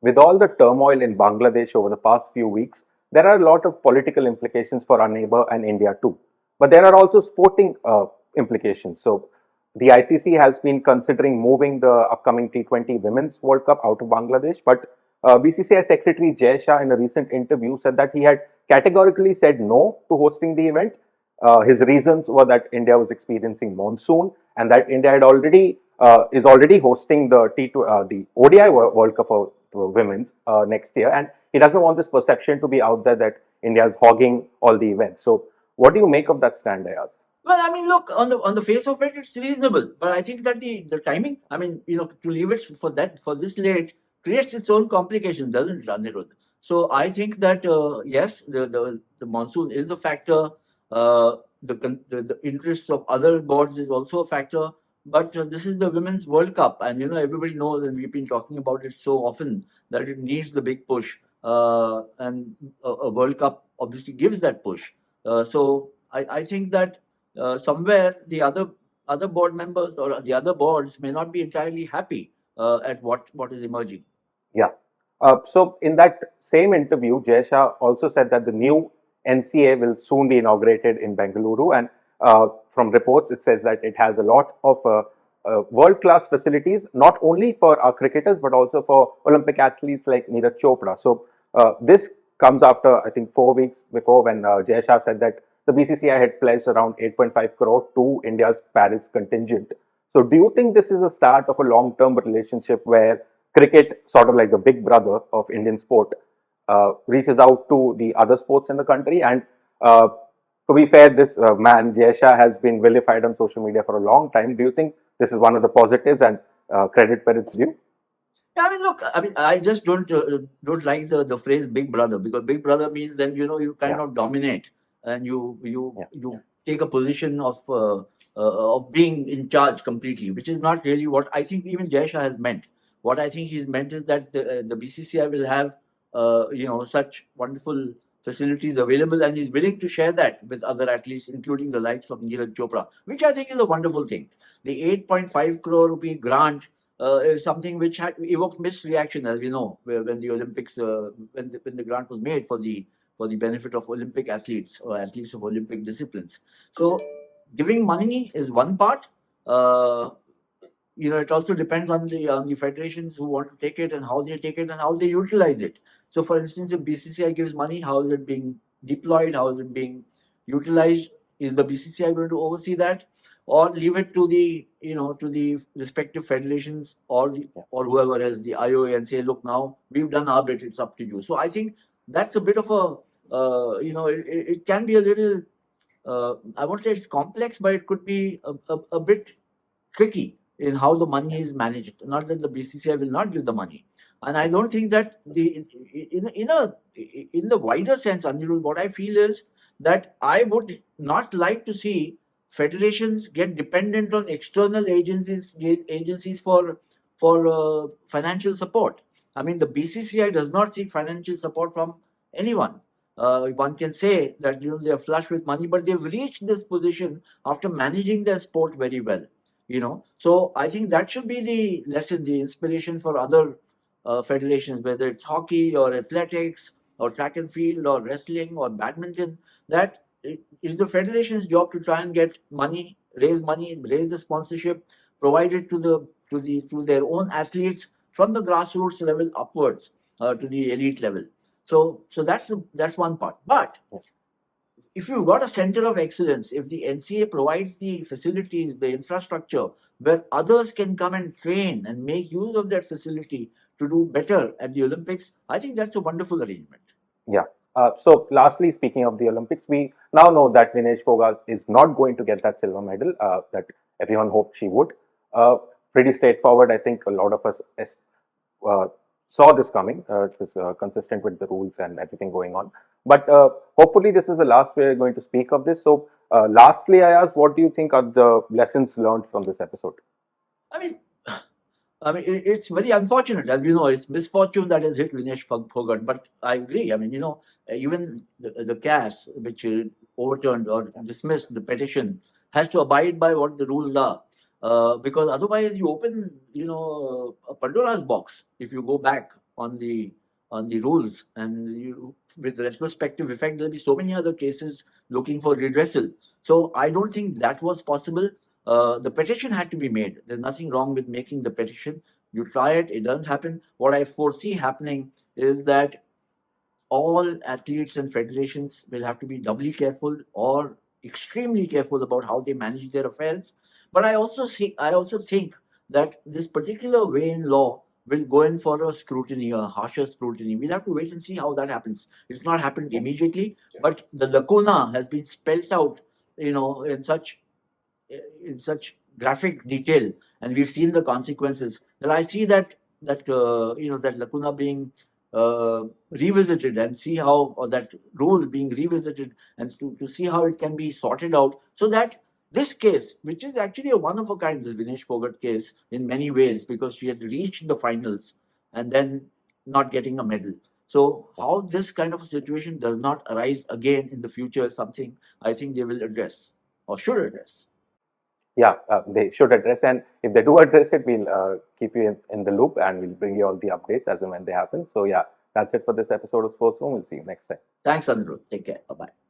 with all the turmoil in Bangladesh over the past few weeks, there are a lot of political implications for our neighbor and India too. But there are also sporting implications. So the ICC has been considering moving the upcoming T20 Women's World Cup out of Bangladesh, but BCCI Secretary Jay Shah in a recent interview said that he had categorically said no to hosting the event. His reasons were that India was experiencing monsoon and that India had already is already hosting the the ODI World Cup for women's next year, and he doesn't want this perception to be out there that India is hogging all the events. So, what do you make of that stand, Ayaz? Well, I mean, look, on the face of it, it's reasonable. But I think that the timing, I mean, to leave it for this late creates its own complication, doesn't it, Anirudh? So I think that yes, the monsoon is a factor. The interests of other boards is also a factor. But this is the Women's World Cup, and everybody knows, and we've been talking about it so often that it needs the big push. And a World Cup obviously gives that push. So I think that somewhere the other board members or the other boards may not be entirely happy at what is emerging. Yeah. So in that same interview, Jay Shah also said that the new NCA will soon be inaugurated in Bengaluru, and from reports, it says that it has a lot of world-class facilities, not only for our cricketers but also for Olympic athletes like Neeraj Chopra. So this comes after I think 4 weeks before when Jay Shah said that the BCCI had pledged around 8.5 crore to India's Paris contingent. So do you think this is a start of a long-term relationship where cricket, sort of like the big brother of Indian sport, reaches out to the other sports in the country? And to be fair, this man, Jay Shah, has been vilified on social media for a long time. Do you think this is one of the positives and credit where it's due? Yeah, I mean, look, I mean, I just don't like the phrase "big brother" because big brother means then you kind Yeah. of dominate and you you Yeah. you take a position of being in charge completely, which is not really what I think even Jay Shah has meant. What I think he's meant is that the BCCI will have such wonderful facilities available, and he's willing to share that with other athletes, including the likes of Neeraj Chopra, which I think is a wonderful thing. The 8.5 crore rupee grant is something which had evoked mixed reaction, as we know, when the Olympics, when the grant was made for the benefit of Olympic athletes or athletes of Olympic disciplines. So, giving money is one part. Uh, it also depends on the federations who want to take it and how they take it and how they utilize it. So, for instance, if BCCI gives money, how is it being deployed? How is it being utilized? Is the BCCI going to oversee that, or leave it to the respective federations or whoever has the IOA and say, look, now we've done our bit, it's up to you. So I think that's a bit of a it can be a little I won't say it's complex, but it could be a bit tricky in how the money is managed. Not that the BCCI will not give the money, and I don't think that in the wider sense, Anirudh, what I feel is that I would not like to see federations get dependent on external agencies for financial support. I mean, the BCCI does not seek financial support from anyone. One can say that they are flush with money, but they've reached this position after managing their sport very well. So I think that should be the lesson, the inspiration for other federations, whether it's hockey or athletics or track and field or wrestling or badminton. That it is the federation's job to try and get money, raise the sponsorship, provide it to their own athletes from the grassroots level upwards to the elite level. So that's one part. But if you've got a center of excellence, if the NCA provides the facilities, the infrastructure, where others can come and train and make use of that facility to do better at the Olympics, I think that's a wonderful arrangement. Yeah. So, lastly, speaking of the Olympics, we now know that Vinesh Phogat is not going to get that silver medal that everyone hoped she would. Pretty straightforward. I think a lot of us uh, saw this coming. It was consistent with the rules and everything going on. But hopefully, this is the last we're going to speak of this. So, lastly, I ask, what do you think are the lessons learned from this episode? I mean, it's very unfortunate, as we know, it's misfortune that has hit Vinesh Phogat. But I agree. I mean, even the CAS, which overturned or dismissed the petition, has to abide by what the rules are, because otherwise you open, a Pandora's box if you go back on the rules, and with retrospective effect, there'll be so many other cases looking for redressal. So I don't think that was possible. The petition had to be made. There's nothing wrong with making the petition. You try it, it doesn't happen. What I foresee happening is that all athletes and federations will have to be doubly careful or extremely careful about how they manage their affairs. But I also think that this particular way in law will go in for a scrutiny, a harsher scrutiny. We'll have to wait and see how that happens. It's not happened immediately, but the lacuna has been spelt out, in such graphic detail, and we've seen the consequences. That I see that lacuna being revisited, and see how, or that rule being revisited, and to see how it can be sorted out, so that this case, which is actually a one of a kind, this Vinesh Phogat case, in many ways, because she had reached the finals and then not getting a medal. So how this kind of a situation does not arise again in the future is something I think they will address, or should address. Yeah, they should address, and if they do address it, we'll keep you in the loop, and we'll bring you all the updates as and when they happen. So yeah, that's it for this episode of Sports Room. We'll see you next time. Thanks, Anirudh. Take care. Bye bye.